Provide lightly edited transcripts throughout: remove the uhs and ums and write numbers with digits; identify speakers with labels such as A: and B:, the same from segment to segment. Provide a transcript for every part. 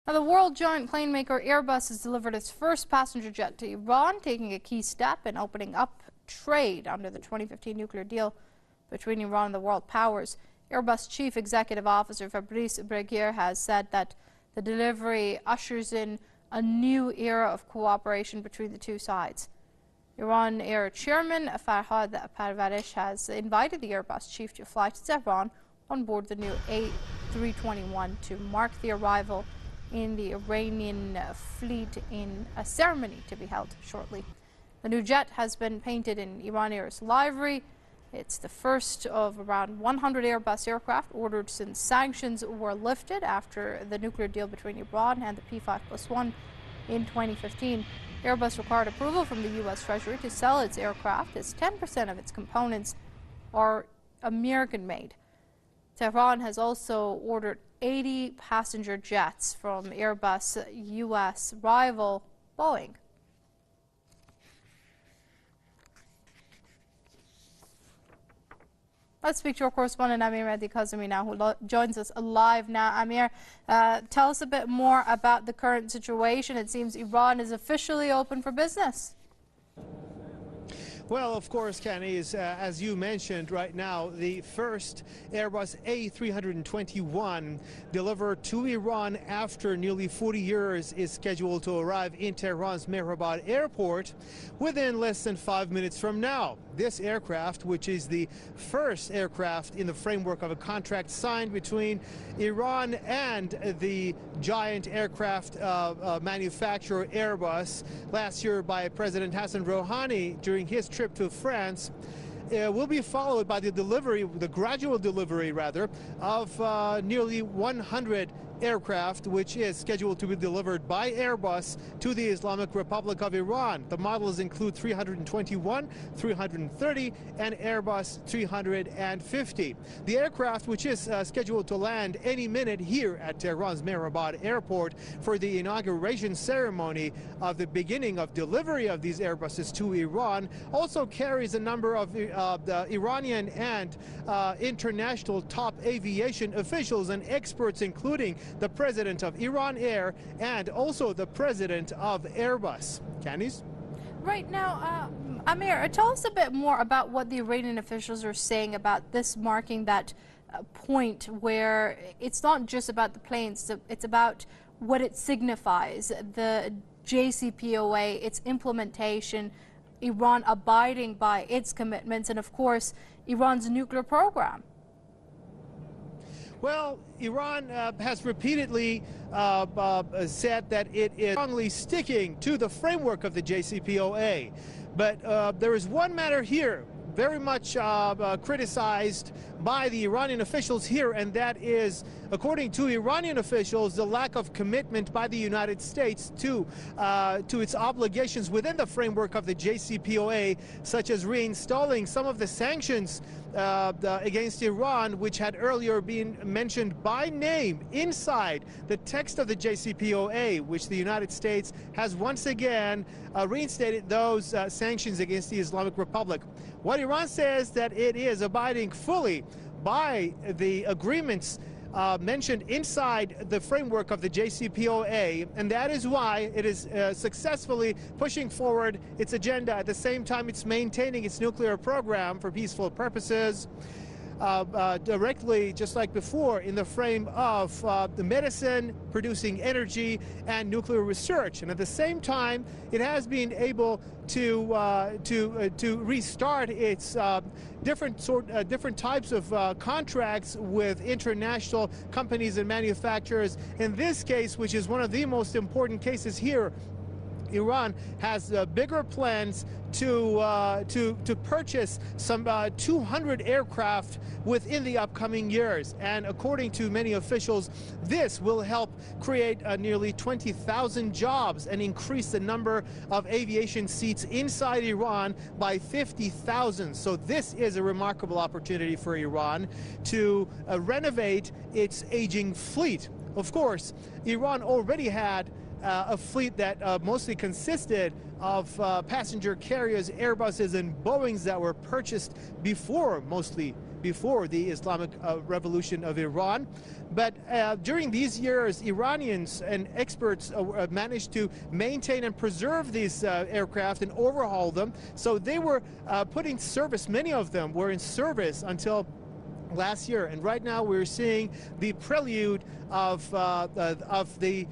A: Now, the world giant plane maker Airbus has delivered its first passenger jet to Iran, taking a key step in opening up trade under the 2015 nuclear deal between Iran and the world powers. Airbus Chief Executive Officer Fabrice Breguier has said that the delivery ushers in a new era of cooperation between the two sides. Iran Air Chairman Farhad Parvarish has invited the Airbus chief to fly to Tehran on board the new A321 to mark the arrival in the Iranian fleet in a ceremony to be held shortly. The new jet has been painted in Iran Air's livery. It's the first of around 100 Airbus aircraft ordered since sanctions were lifted after the nuclear deal between Iran and the P5+1 in 2015. Airbus required approval from the U.S. Treasury to sell its aircraft, as 10% of its components are American-made. Tehran has also ordered 80 passenger jets from Airbus' U.S. rival Boeing. Let's speak to our correspondent Amir Kazemi now, who joins us live now. Amir, tell us a bit more about the current situation. It seems Iran is officially open for business.
B: Well, of course, Kenny, as you mentioned right now, the first Airbus A321 delivered to Iran after nearly 40 years is scheduled to arrive in Tehran's Mehrabad airport within less than 5 minutes from now. This aircraft, which is the first aircraft in the framework of a contract signed between Iran and the giant aircraft manufacturer Airbus last year by President Hassan Rouhani during his trip to France, will be followed by the gradual delivery rather, of nearly 100 aircraft, which is scheduled to be delivered by Airbus to the Islamic Republic of Iran. The models include 321, 330, and Airbus 350. The aircraft, which is scheduled to land any minute here at Tehran's Mehrabad airport for the inauguration ceremony of the beginning of delivery of these Airbuses to Iran, also carries a number of the Iranian and international top aviation officials and experts, including the president of Iran Air and also the president of Airbus. Candice?
A: Right now, Amir, tell us a bit more about what the Iranian officials are saying about this marking that point where it's not just about the planes, it's about what it signifies, the JCPOA, its implementation, Iran abiding by its commitments, and of course, Iran's nuclear program.
B: Well, Iran has repeatedly said that it is strongly sticking to the framework of the JCPOA. But there is one matter here very much criticized by the Iranian officials here, and that is, according to Iranian officials, the lack of commitment by the United States to its obligations within the framework of the JCPOA, such as reinstalling some of the sanctions against Iran, which had earlier been mentioned by name inside the text of the JCPOA, which the United States has once again reinstated those sanctions against the Islamic Republic. What Iran says that it is abiding fully by the agreements mentioned inside the framework of the JCPOA, and that is why it is successfully pushing forward its agenda. At the same time, it's maintaining its nuclear program for peaceful purposes, directly, just like before, in the frame of the medicine, producing energy, and nuclear research. And at the same time, it has been able to restart its different types of contracts with international companies and manufacturers. In this case, which is one of the most important cases here, Iran has bigger plans to purchase some 200 aircraft within the upcoming years. And according to many officials, this will help create nearly 20,000 jobs and increase the number of aviation seats inside Iran by 50,000. So this is a remarkable opportunity for Iran to renovate its aging fleet. Of course, Iran already had a fleet that mostly consisted of passenger carriers, Airbuses, and Boeings that were purchased before mostly before the Islamic Revolution of Iran. But during these years, Iranians and experts managed to maintain and preserve these aircraft and overhaul them. So they were put in service. Many of them were in service until last year, and right now we're seeing the prelude of the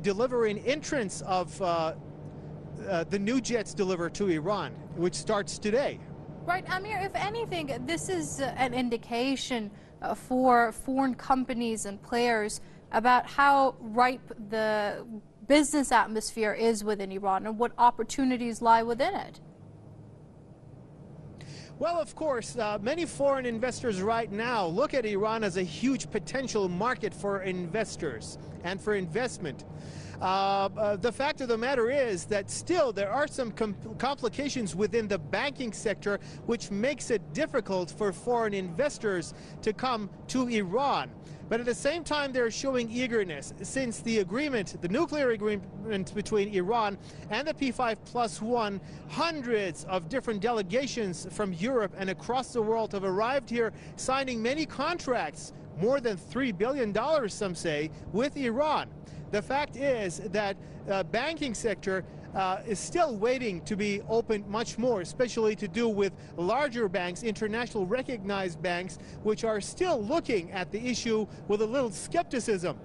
B: delivery and entrance of the new jets delivered to Iran, which starts today.
A: Right, Amir, if anything, this is an indication for foreign companies and players about how ripe the business atmosphere is within Iran and what opportunities lie within it.
B: Well, of course, many foreign investors right now look at Iran as a huge potential market for investors and for investment. The fact of the matter is that still there are some complications within the banking sector which makes it difficult for foreign investors to come to Iran. But at the same time, they're showing eagerness since the agreement, the nuclear agreement between Iran and the P5+1, hundreds of different delegations from Europe and across the world have arrived here, signing many contracts, more than $3 billion, some say, with Iran. The fact is that the banking sector is still waiting to be opened much more, especially to do with larger banks, international recognized banks, which are still looking at the issue with a little skepticism.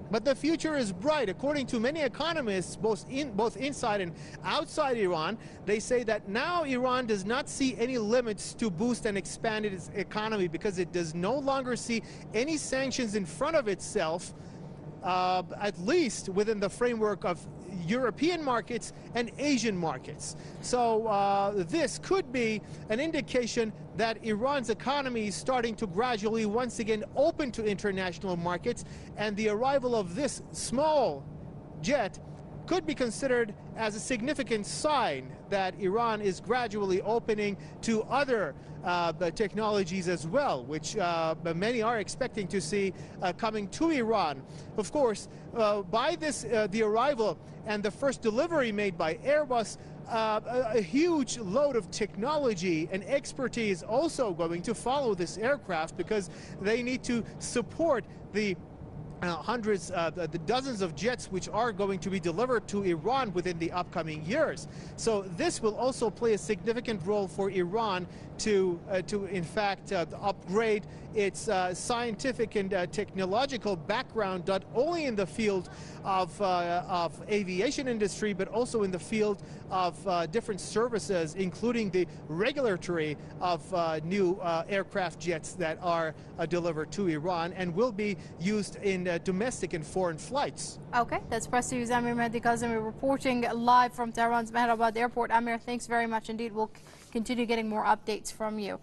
B: But the future is bright. According to many economists, both inside and outside Iran, they say that now Iran does not see any limits to boost and expand its economy because it does no longer see any sanctions in front of itself, at least within the framework of European markets and Asian markets. So this could be an indication that Iran's economy is starting to gradually once again open to international markets, and the arrival of this small jet could be considered as a significant sign that Iran is gradually opening to other technologies as well, which many are expecting to see coming to Iran. Of course, by this, the arrival and the first delivery made by Airbus, a huge load of technology and expertise also going to follow this aircraft because they need to support the hundreds, the dozens of jets which are going to be delivered to Iran within the upcoming years. So this will also play a significant role for Iran to in fact upgrade its scientific and technological background, not only in the field of aviation industry, but also in the field of different services, including the regulatory of new aircraft jets that are delivered to Iran and will be used in domestic and foreign flights.
A: Okay, that's Press News' Amir Mehdi Kazemi reporting live from Tehran's Mehrabad Airport. Amir, thanks very much indeed. We'll continue getting more updates from you.